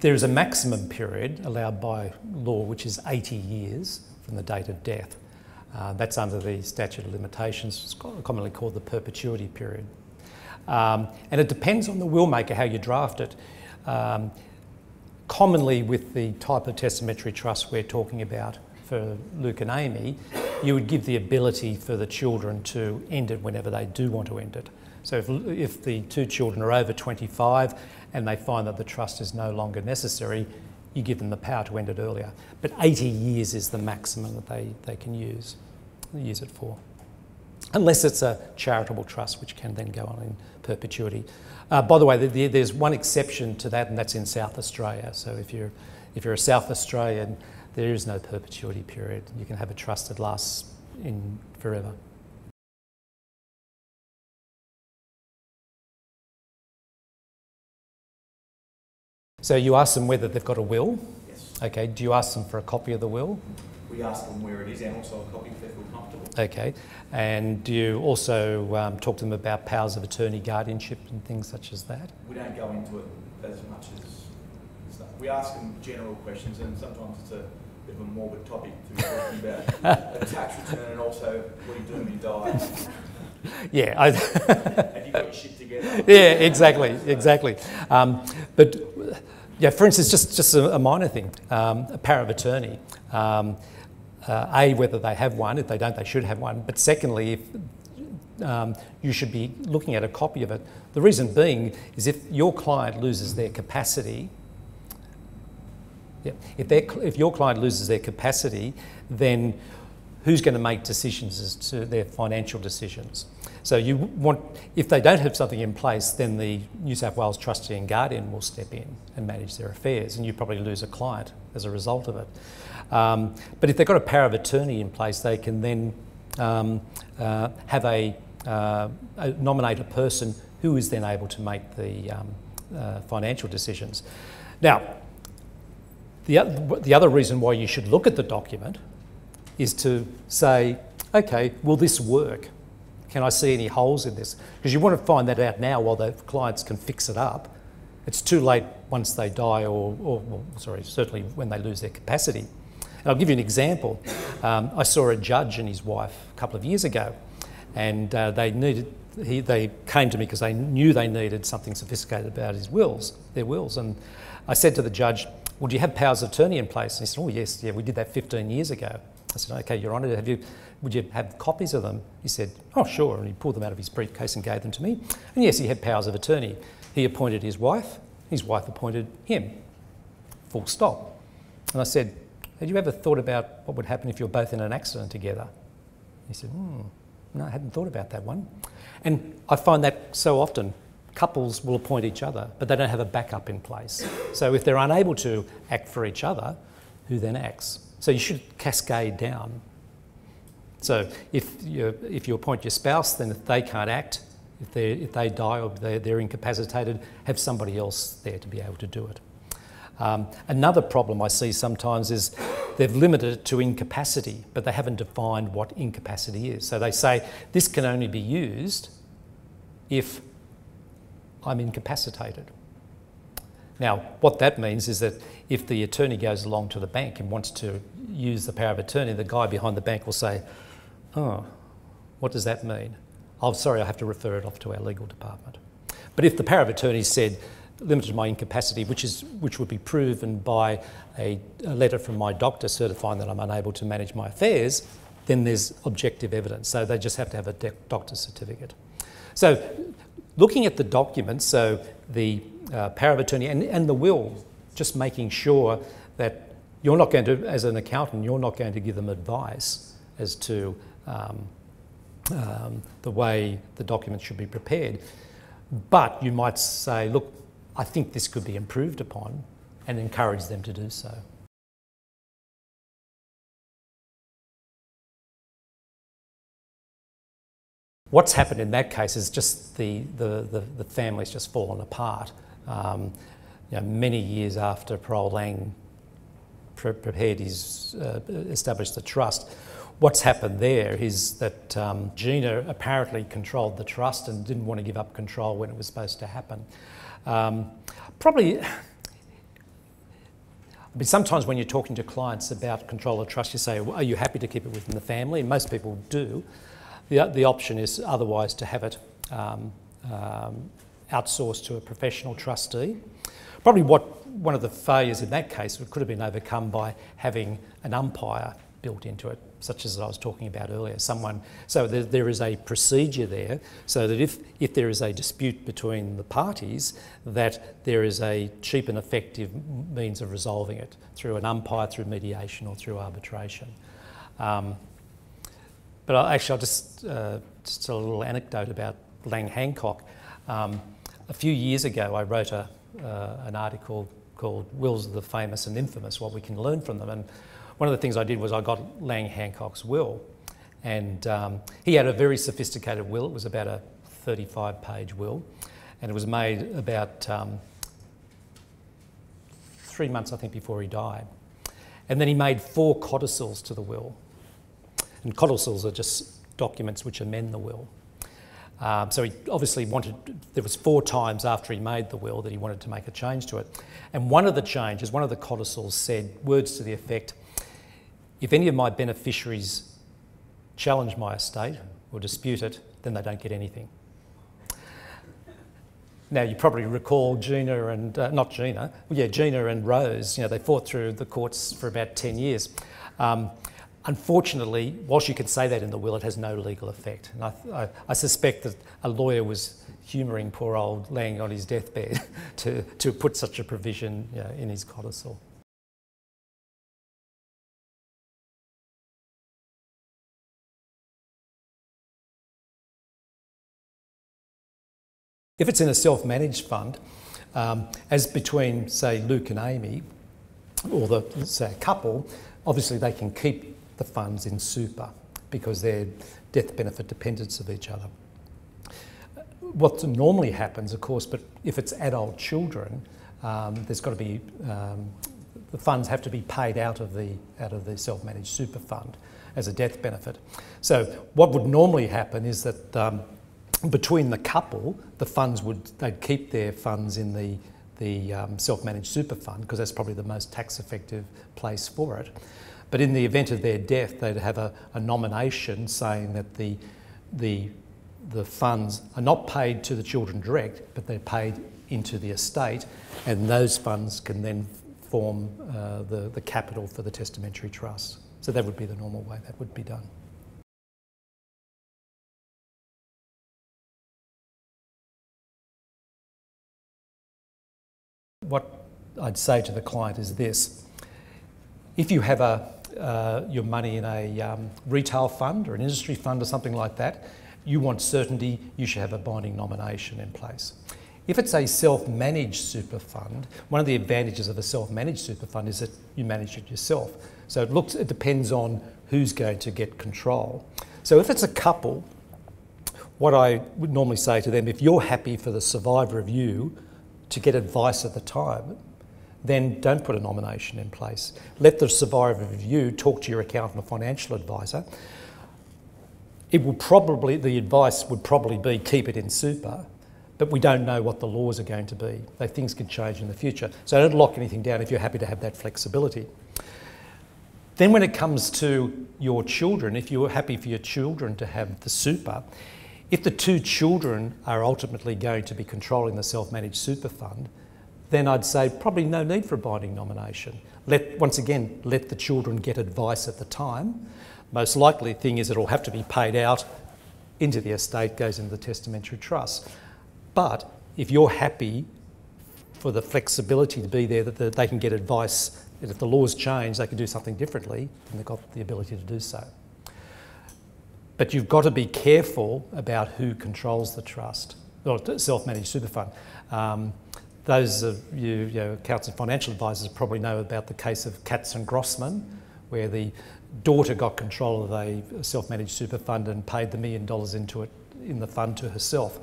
There is a maximum period allowed by law, which is 80 years from the date of death. That's under the statute of limitations. It's commonly called the perpetuity period. And it depends on the will maker how you draft it. Commonly with the type of testamentary trust we're talking about for Luke and Amy, you would give the ability for the children to end it whenever they do want to end it. So if the two children are over 25 and they find that the trust is no longer necessary, you give them the power to end it earlier. But 80 years is the maximum that they can use it for. Unless it's a charitable trust, which can then go on in perpetuity. By the way, there's one exception to that, and that's in South Australia. So if you're a South Australian, there is no perpetuity period. You can have a trust that lasts in forever. So you ask them whether they've got a will? Yes. Okay, do you ask them for a copy of the will? We ask them where it is and also a copy if they feel comfortable. Okay, and do you also talk to them about powers of attorney, guardianship and things such as that? We don't go into it as much as stuff. We ask them general questions, and sometimes it's a bit of a morbid topic to be talking about a tax return and also what do you do when you die. Yeah. Have you got your shit together? Yeah, exactly. But yeah, for instance, just a minor thing, a power of attorney. Whether they have one. If they don't, they should have one. But secondly, if you should be looking at a copy of it. The reason being is if your client loses their capacity, if your client loses their capacity, then who's going to make decisions as to their financial decisions? So you want, if they don't have something in place, then the New South Wales trustee and guardian will step in and manage their affairs, and you probably lose a client as a result of it. But if they've got a power of attorney in place, they can then have nominate a person who is then able to make the financial decisions. Now, the other reason why you should look at the document is to say, okay, will this work? Can I see any holes in this? Because you want to find that out now while the clients can fix it up. It's too late once they die certainly when they lose their capacity. And I'll give you an example. I saw a judge and his wife a couple of years ago, and they came to me because they knew they needed something sophisticated about their wills. And I said to the judge, well, do you have powers of attorney in place? And he said, oh yes, yeah, we did that 15 years ago. I said, okay, Your Honour, would you have copies of them? He said, oh sure, and he pulled them out of his briefcase and gave them to me. And yes, he had powers of attorney. He appointed his wife appointed him, full stop. And I said, had you ever thought about what would happen if you're both in an accident together? He said, no, I hadn't thought about that one. And I find that so often, couples will appoint each other, but they don't have a backup in place. So if they're unable to act for each other, who then acts? So you should cascade down. So if you appoint your spouse, then if they can't act, if they die or they're incapacitated, have somebody else there to be able to do it. Another problem I see sometimes is they've limited it to incapacity, but they haven't defined what incapacity is. So they say, this can only be used if I'm incapacitated. Now, what that means is that if the attorney goes along to the bank and wants to use the power of attorney, the guy behind the bank will say, oh, what does that mean? Oh, sorry, I have to refer it off to our legal department. But if the power of attorney said, limited to my incapacity, which would be proven by a letter from my doctor certifying that I'm unable to manage my affairs, then there's objective evidence. So they just have to have a doctor's certificate. So looking at the documents, so the power of attorney and the will, just making sure that you're not going to, as an accountant, you're not going to give them advice as to the way the documents should be prepared. But you might say, look, I think this could be improved upon, and encourage them to do so. What's happened in that case is just the family's just fallen apart. Many years after Parole Lang established the trust, what's happened there is that Gina apparently controlled the trust and didn't want to give up control when it was supposed to happen. Probably But sometimes when you're talking to clients about control of trust, you say, well, are you happy to keep it within the family? And most people do. The option is otherwise to have it outsourced to a professional trustee. Probably one of the failures in that case could have been overcome by having an umpire built into it, such as I was talking about earlier. So there is a procedure there, so that if there is a dispute between the parties, that there is a cheap and effective means of resolving it through an umpire, through mediation, or through arbitration. But I'll just a little anecdote about Lang Hancock. A few years ago, I wrote an article called "Wills of the Famous and Infamous: What We Can Learn from Them." And one of the things I did was I got Lang Hancock's will, and he had a very sophisticated will. It was about a 35-page will, and it was made about 3 months, I think, before he died. And then he made 4 codicils to the will. And codicils are just documents which amend the will. So he obviously there was 4 times after he made the will that he wanted to make a change to it. And one of the changes, one of the codicils said words to the effect, if any of my beneficiaries challenge my estate or dispute it, then they don't get anything. Now, you probably recall Gina and Rose, they fought through the courts for about 10 years. Unfortunately, whilst you can say that in the will, it has no legal effect. And I suspect that a lawyer was humouring poor old Lang on his deathbed to put such a provision in his codicil. If it's in a self-managed fund, as between, say, Luke and Amy, or say a couple, obviously they can keep the funds in super because they're death benefit dependents of each other. What normally happens, of course, but if it's adult children, there's got to be the funds have to be paid out of the self-managed super fund as a death benefit. So what would normally happen is that between the couple, they'd keep their funds in the self-managed super fund because that's probably the most tax-effective place for it. But in the event of their death, they'd have a nomination saying that the funds are not paid to the children direct, but they're paid into the estate, and those funds can then form the capital for the testamentary trust. So that would be the normal way that would be done. What I'd say to the client is this: if you have your money in a retail fund or an industry fund or something like that, you want certainty, you should have a binding nomination in place. If it's a self-managed super fund, one of the advantages of a self-managed super fund is that you manage it yourself. So it depends on who's going to get control. So if it's a couple, what I would normally say to them, if you're happy for the survivor of you to get advice at the time, then don't put a nomination in place. Let the survivor of you talk to your accountant or financial advisor. The advice would probably be keep it in super, but we don't know what the laws are going to be. Things can change in the future. So don't lock anything down if you're happy to have that flexibility. Then when it comes to your children, if you're happy for your children to have the super, if the 2 children are ultimately going to be controlling the self-managed super fund, then I'd say probably no need for a binding nomination. Once again, let the children get advice at the time. Most likely thing is it'll have to be paid out into the estate, goes into the testamentary trust. But if you're happy for the flexibility to be there, that they can get advice, that if the laws change, they can do something differently, then they've got the ability to do so. But you've got to be careful about who controls the trust, or self-managed super fund. Those of you accounts and financial advisors probably know about the case of Katz and Grossman, where the daughter got control of a self-managed super fund and paid the $1 million into it in the fund to herself.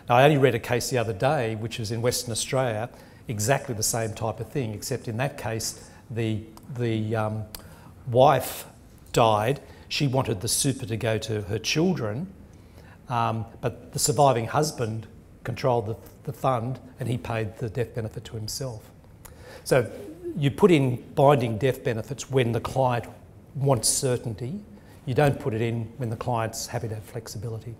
Now, I only read a case the other day, which was in Western Australia, exactly the same type of thing, except in that case, the wife died. She wanted the super to go to her children, but the surviving husband controlled the fund and he paid the death benefit to himself. So you put in binding death benefits when the client wants certainty. You don't put it in when the client's happy to have flexibility.